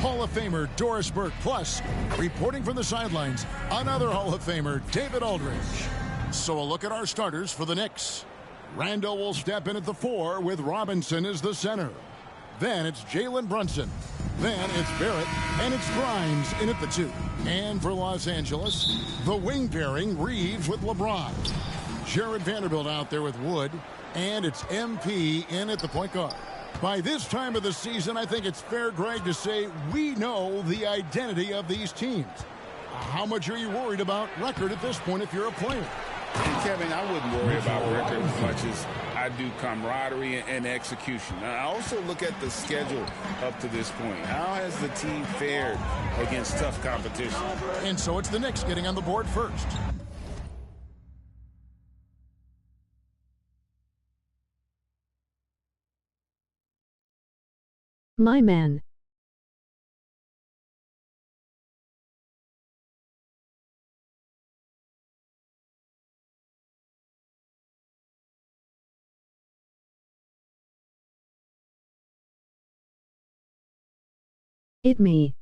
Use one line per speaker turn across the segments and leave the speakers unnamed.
Hall of Famer Doris Burke. Plus, reporting from the sidelines, another Hall of Famer, David Aldridge. So a look at our starters for the Knicks. Randall will step in at the 4 with Robinson as the center. Then it's Jalen Brunson. Then it's Barrett, and it's Grimes in at the 2. And for Los Angeles, the wing pairing Reeves with LeBron. Jared Vanderbilt out there with Wood, and it's MP in at the point guard. By this time of the season, I think it's fair, Greg, to say we know the identity of these teams. How much are you worried about record at this point if you're a player?
Kevin, I wouldn't worry about record as much as I do camaraderie and execution. I also look at the schedule up to this point. How has the team fared against tough competition?
And so it's the Knicks getting on the board first.
My man. It me.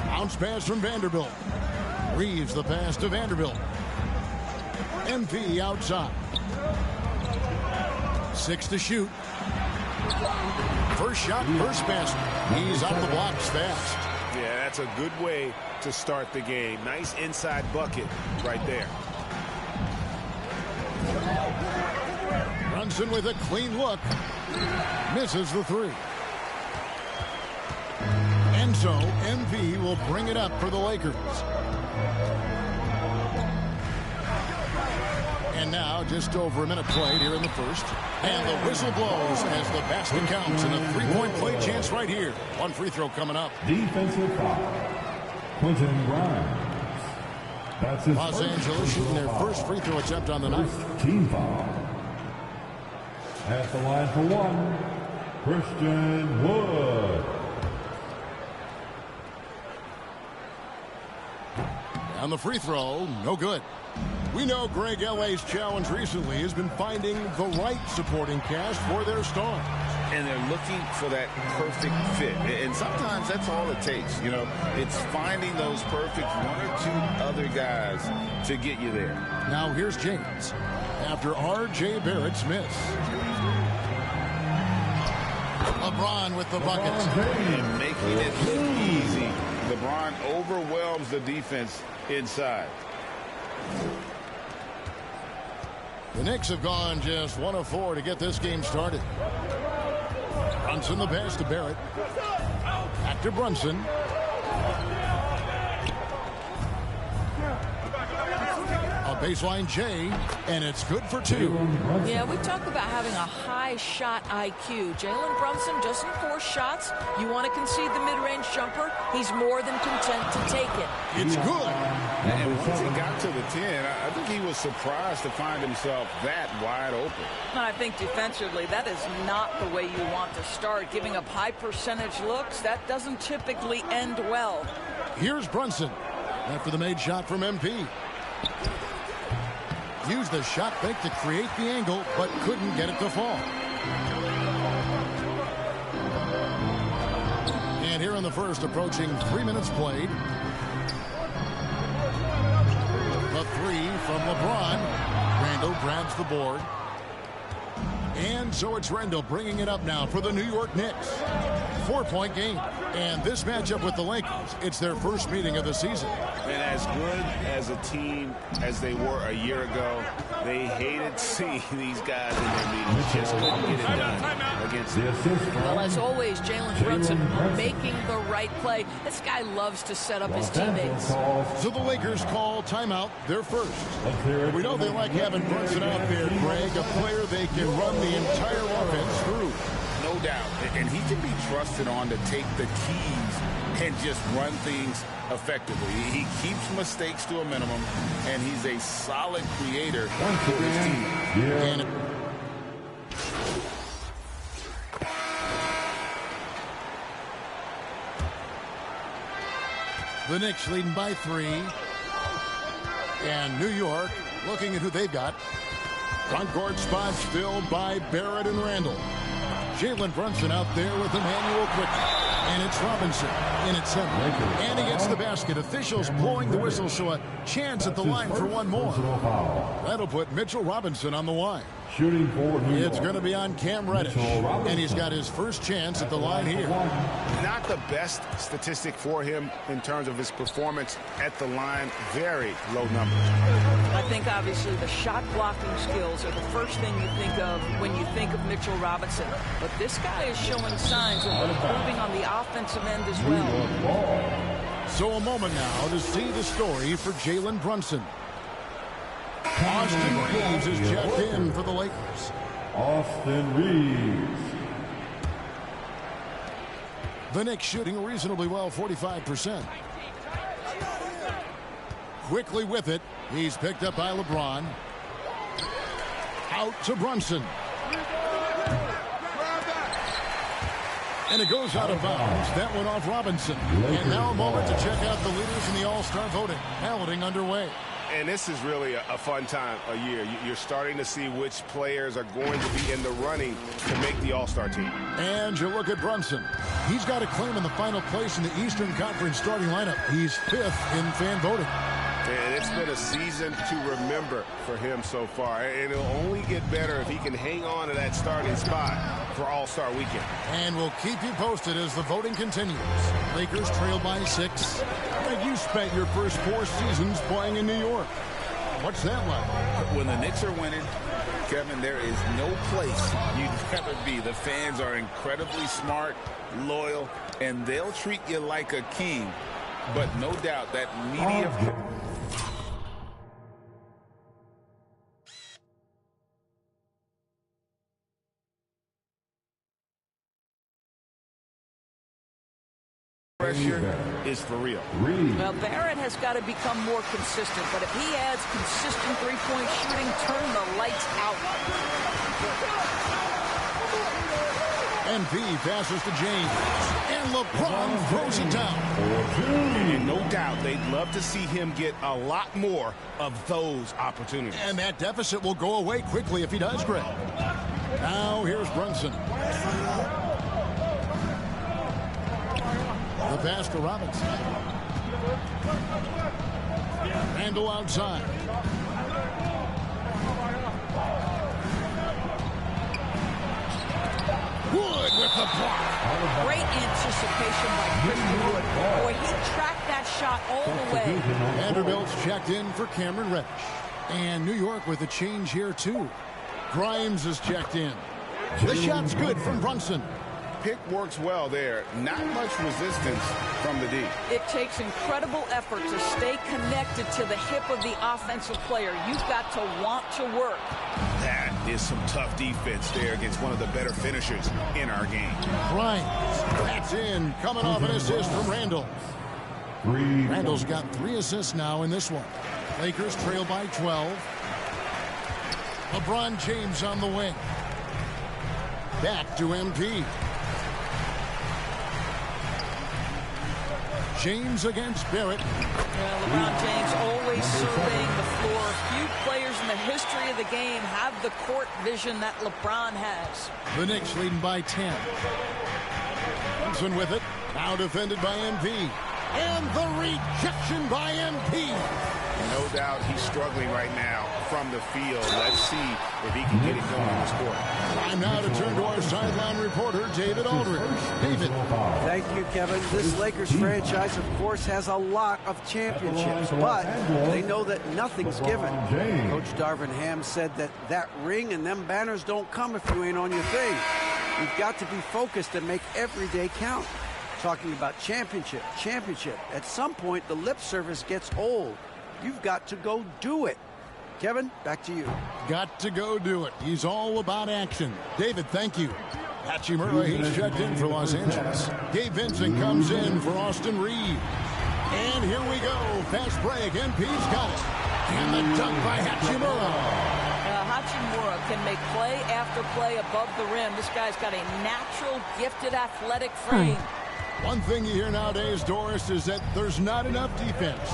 Bounce pass from Vanderbilt. Reeves the pass to Vanderbilt. MP outside. 6 to shoot. First shot, first basket. He's off the blocks fast.
Yeah, that's a good way to start the game. Nice inside bucket right there.
Brunson with a clean look. Misses the 3. And so MP will bring it up for the Lakers. And now just over a minute played here in the first. And the whistle blows as the basket counts, and a three-point play chance right here. One free throw coming up.
Defensive foul. Quentin Grimes. That's his
Los Angeles shooting their first free throw attempt on the night.
Team foul. At the line for one, Christian Wood.
On the free throw, no good. We know Greg LA's challenge recently has been finding the right supporting cast for their stars.
And they're looking for that perfect fit. And sometimes that's all it takes. You know, it's finding those perfect one or two other guys to get you there.
Now here's James after R.J. Barrett's miss. LeBron with the buckets.
And making it look easy. LeBron overwhelms the defense inside.
The Knicks have gone just 1 of 4 to get this game started. Brunson the pass to Barrett. Back to Brunson. Now baseline J, and it's good for two.
Yeah, we talk about having a high shot IQ. Jalen Brunson doesn't force shots. You want to concede the mid-range jumper, he's more than content to take it.
It's good.
And once he got to the 10, I think he was surprised to find himself that wide open.
I think defensively, that is not the way you want to start. Giving up high percentage looks, that doesn't typically end well.
Here's Brunson after the made shot from MP. Used the shot fake to create the angle, but couldn't get it to fall. And here in the first, approaching 3 minutes played. The three from LeBron. Randall grabs the board. And so it's Randall bringing it up now for the New York Knicks. 4-point game. And this matchup with the Lakers, it's their first meeting of the season.
And as good as a team as they were a year ago, they hated seeing these guys in their meetings. Just couldn't get it done against them.
Well, as always, Jalen Brunson making the right play. This guy loves to set up his teammates.
So the Lakers call timeout, their first. We know they like having Brunson out there, Greg, a player they can run the entire offense through.
No doubt. And he can be trusted on to take the keys and just run things effectively. He keeps mistakes to a minimum, and he's a solid creator for his team.
And the Knicks leading by 3. And New York looking at who they've got. Front court spots filled by Barrett and Randall. Jalen Brunson out there with Emmanuel Quickly. And it's Robinson in at 7. And he gets the basket. Officials blowing the whistle, so a chance at the line for one more. That'll put Mitchell Robinson on the line.
Shooting for New York.
It's going to be on Cam Reddish. And he's got his first chance at the line here.
Not the best statistic for him in terms of his performance at the line. Very low numbers.
I think obviously the shot blocking skills are the first thing you think of when you think of Mitchell Robinson. But this guy is showing signs of improving on the offensive end as well.
So a moment now to see the story for Jalen Brunson. Austin Reeves is checked in for the Lakers.
Austin Reeves.
The Knicks shooting reasonably well, 45%. Quickly with it. He's picked up by LeBron. Out to Brunson. And it goes out of bounds. That went off Robinson. And now a moment to check out the leaders in the All-Star voting. Balloting underway.
And this is really a fun time of year. You're starting to see which players are going to be in the running to make the All-Star team.
And you look at Brunson. He's got a claim in the final place in the Eastern Conference starting lineup. He's 5th in fan voting.
And it's been a season to remember for him so far. And it'll only get better if he can hang on to that starting spot for All-Star Weekend.
And we'll keep you posted as the voting continues. Lakers trail by 6. And you spent your first 4 seasons playing in New York. What's that like?
When the Knicks are winning, Kevin, there is no place you'd rather be. The fans are incredibly smart, loyal, and they'll treat you like a king. But no doubt that media... pressure is for real.
Well, Barrett has got to become more consistent, but if he adds consistent three-point shooting, turn the lights out.
MP passes to James, and LeBron throws it down.
And no doubt they'd love to see him get a lot more of those opportunities.
And that deficit will go away quickly if he does, Greg. Now here's Brunson. The pass to Robinson. Randall outside. Wood with the block.
Great anticipation by Christian Wood. Boy, he tracked that shot all the way.
Vanderbilt's checked in for Cameron Reddish. And New York with a change here, too. Grimes is checked in. The shot's good from Brunson.
pick works well there. Not much resistance from the D.
It takes incredible effort to stay connected to the hip of the offensive player. You've got to want to work.
That is some tough defense there against one of the better finishers in our game.
Grimes, that's in, coming off an assist from Randall. Randall's got 3 assists now in this one. Lakers trail by 12. LeBron James on the wing. Back to MP. James against Barrett.
Well, LeBron James always surveying the floor. Few players in the history of the game have the court vision that LeBron has.
The Knicks leading by 10. Thompson with it. Now defended by MP. And the rejection by MP.
No doubt he's struggling right now from the field. Let's see if he can get it going on the court.
Time now to turn to our sideline reporter, David Aldridge. David.
Thank you, Kevin. This Lakers franchise, of course, has a lot of championships, but they know that nothing's given. Coach Darvin Ham said that ring and them banners don't come if you ain't on your thing. You've got to be focused and make every day count. Talking about championship. At some point, the lip service gets old. You've got to go do it. Kevin, back to you.
Got to go do it. He's all about action. David, thank you. Hachimura, he's checked in for Los Angeles. Gabe Vincent comes in for Austin Reed. And here we go. Fast break. MP's got it. And the dunk by Hachimura.
Hachimura can make play after play above the rim. This guy's got a natural, gifted, athletic frame.
One thing you hear nowadays, Doris, is that there's not enough defense.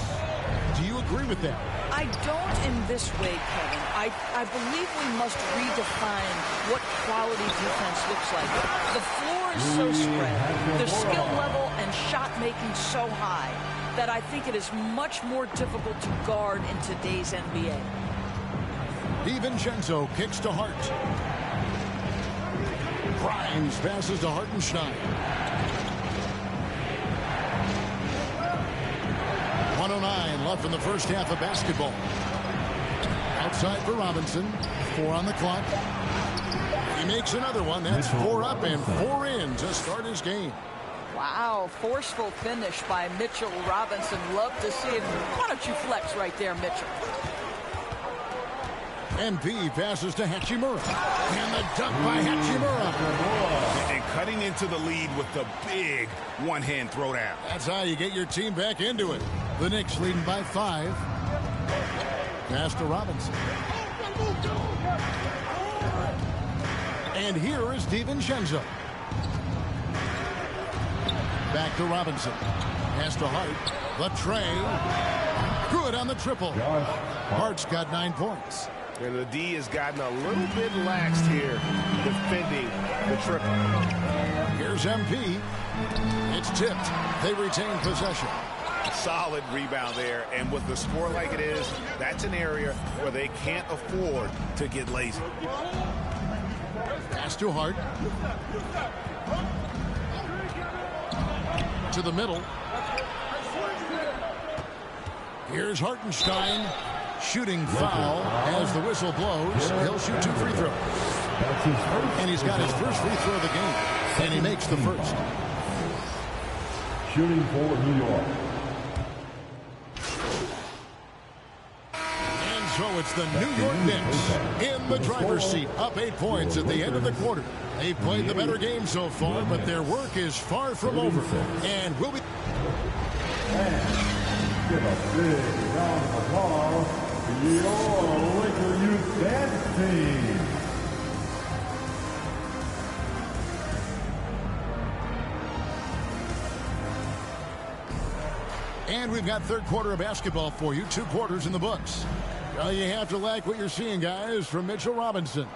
Do you agree with that?
I don't in this way, Kevin. I believe we must redefine what quality defense looks like. The floor is so spread, the skill level and shot making so high that I think it is much more difficult to guard in today's NBA.
DiVincenzo kicks to Hart. Grimes passes to Hartenstein. 1:09 left in the first half of basketball. Outside for Robinson. 4 on the clock. He makes another one. That's 4 up and 4 in to start his game.
Wow, forceful finish by Mitchell Robinson. Love to see it. Why don't you flex right there, Mitchell?
MP passes to Hachimura. And the dunk by Hachimura.
And cutting into the lead with the big one-hand throwdown.
That's how you get your team back into it. The Knicks leading by 5. Pass to Robinson. And here is DiVincenzo. Back to Robinson. Pass to Hart. The tray. Good on the triple. Hart's got 9 points.
And the D has gotten a little bit laxed here defending the triple.
Here's MP. It's tipped. They retain possession.
Solid rebound there, and with the score like it is, that's an area where they can't afford to get lazy.
Pass to Hart. To the middle. Here's Hartenstein. Shooting foul as the whistle blows. He'll shoot 2 free throws. And he's got his first free throw of the game. And he makes the first.
Shooting for New York.
And so it's the New York Knicks in the driver's seat. Up 8 points at the end of the quarter. They've played the better game so far, but their work is far from over. And we'll be...
Give a big round of applause to your Laker Youth Dance Team.
And we've got third quarter of basketball for you. 2 quarters in the books. Well, you have to like what you're seeing, guys, from Mitchell Robinson.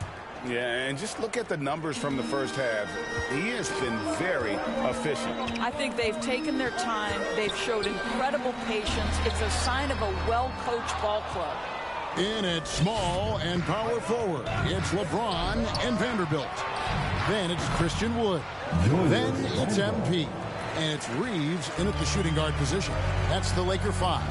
Yeah, and just look at the numbers from the first half. He has been very efficient.
I think they've taken their time. They've showed incredible patience. It's a sign of a well-coached ball club.
In at small and power forward, it's LeBron and Vanderbilt. Then it's Christian Wood. Then it's MP. And it's Reeves in at the shooting guard position. That's the Laker 5.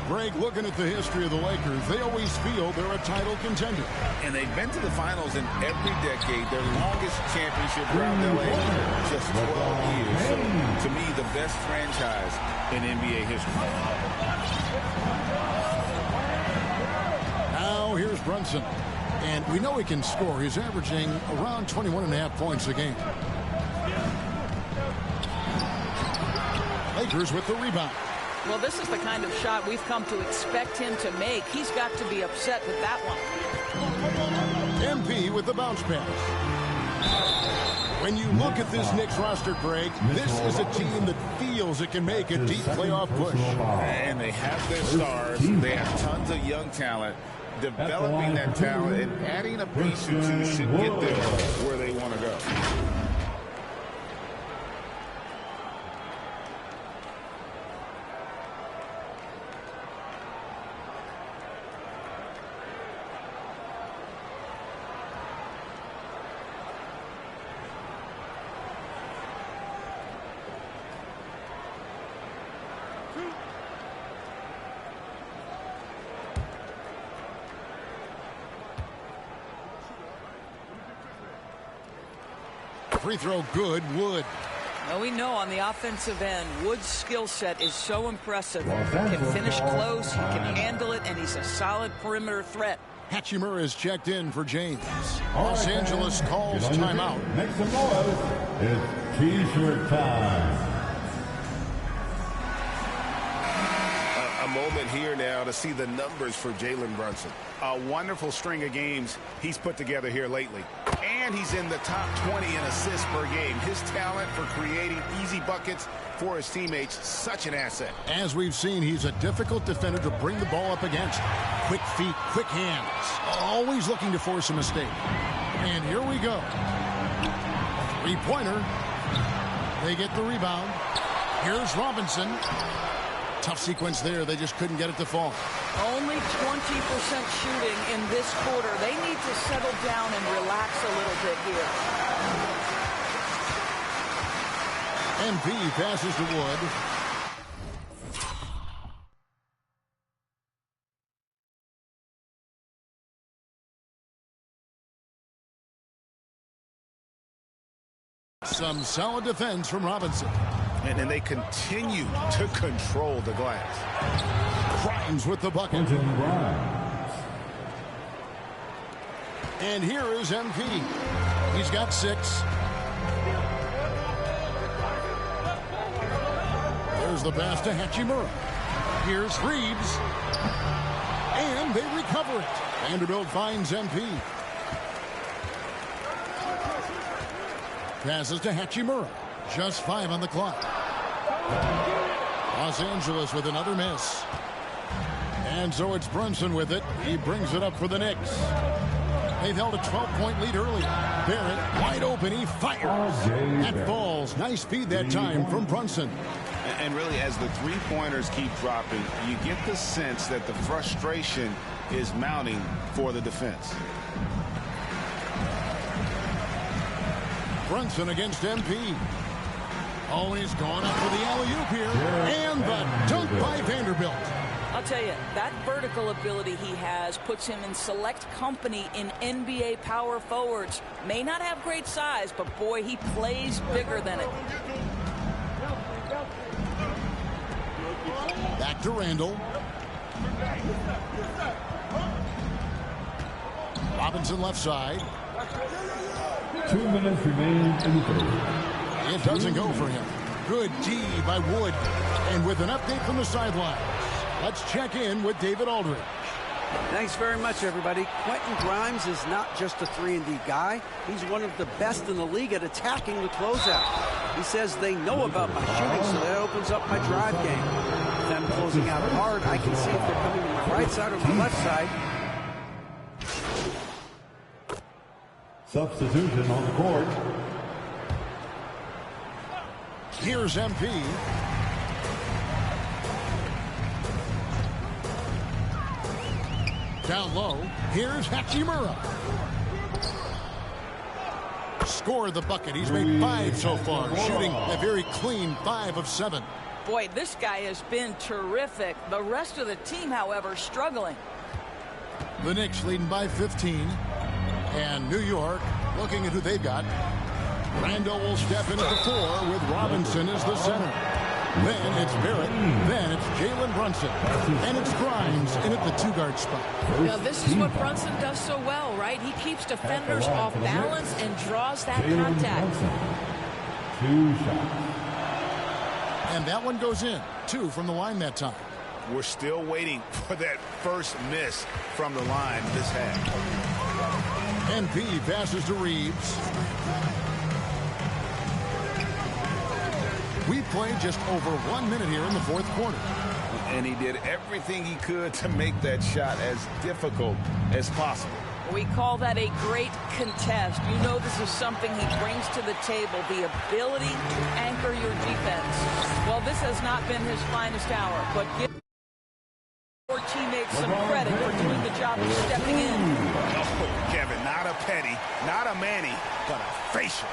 Greg, looking at the history of the Lakers, they always feel they're a title contender.
And they've been to the finals in every decade. Their longest championship around LA, just 12 years. So, to me, the best franchise in NBA history.
Now, here's Brunson. And we know he can score. He's averaging around 21.5 points a game. Lakers with the rebound.
Well, this is the kind of shot we've come to expect him to make. He's got to be upset with that one.
MP with the bounce pass. When you look at this Knicks roster, Greg, this is a team that feels it can make a deep playoff push.
And they have their stars. They have tons of young talent. Developing that talent and adding a piece or two should get them where they want to go.
2 free throw good. Wood.
Well, we know on the offensive end, Wood's skill set is so impressive. He can finish close, he can handle it, and he's a solid perimeter threat.
Hachimura is checked in for James. Los Angeles calls timeout.
Make some noise. It's T-shirt time.
A moment here now to see the numbers for Jalen Brunson.
A wonderful string of games he's put together here lately. And he's in the top 20 in assists per game. His talent for creating easy buckets for his teammates, such an asset.
As we've seen, he's a difficult defender to bring the ball up against. Quick feet, quick hands. Always looking to force a mistake. And here we go. Three-pointer. They get the rebound. Here's Robinson. Tough sequence there. They just couldn't get it to fall.
Only 20% shooting in this quarter. They need to settle down and relax a little bit here.
MP passes to Wood. Some solid defense from Robinson.
And they continue to control the glass.
Grimes with the bucket. And here is MP. He's got 6. There's the pass to Hachimura. Here's Reeves. And they recover it. Vanderbilt finds MP. Passes to Hachimura. Just 5 on the clock. Los Angeles with another miss. And so it's Brunson with it. He brings it up for the Knicks. They've held a 12-point lead earlier. Barrett wide open. He fires. That falls. Nice speed that time from Brunson.
And really, as the three-pointers keep dropping, you get the sense that the frustration is mounting for the defense.
Brunson against MP. Oh, he's going up for the alley-oop here. And the dunk by Vanderbilt.
I'll tell you, that vertical ability he has puts him in select company in NBA power forwards. May not have great size, but boy, he plays bigger than it.
Back to Randall. Robinson left side.
2 minutes remaining in the third.
It doesn't go for him. Good D by Wood. And with an update from the sidelines, let's check in with David Aldridge.
Thanks very much, everybody. Quentin Grimes is not just a 3-and-D guy. He's one of the best in the league at attacking the closeout. He says they know about my shooting, so that opens up my drive game. With them closing out hard, I can see if they're coming to my right side or my left side.
Substitution on the court.
Here's MP. Down low. Here's Hachimura. Scored the bucket. He's made 5 so far, shooting a very clean 5 of 7.
Boy, this guy has been terrific. The rest of the team, however, struggling.
The Knicks leading by 15. And New York looking at who they've got. Randall will step in at the 4 with Robinson as the center. Then it's Barrett. Then it's Jalen Brunson. And it's Grimes in at the 2-guard spot.
Now, this is what Brunson does so well, right? He keeps defenders off balance and draws that contact.
2 shots.
And that one goes in. 2 from the line that time.
We're still waiting for that first miss from the line this half.
And P passes to Reeves. We played just over 1 minute here in the 4th quarter.
And he did everything he could to make that shot as difficult as possible.
We call that a great contest. You know this is something he brings to the table, the ability to anchor your defense. Well, this has not been his finest hour, but give your teammates some credit for doing the job of stepping in.
Oh, Kevin, not a Petty, not a Manny, but a facial.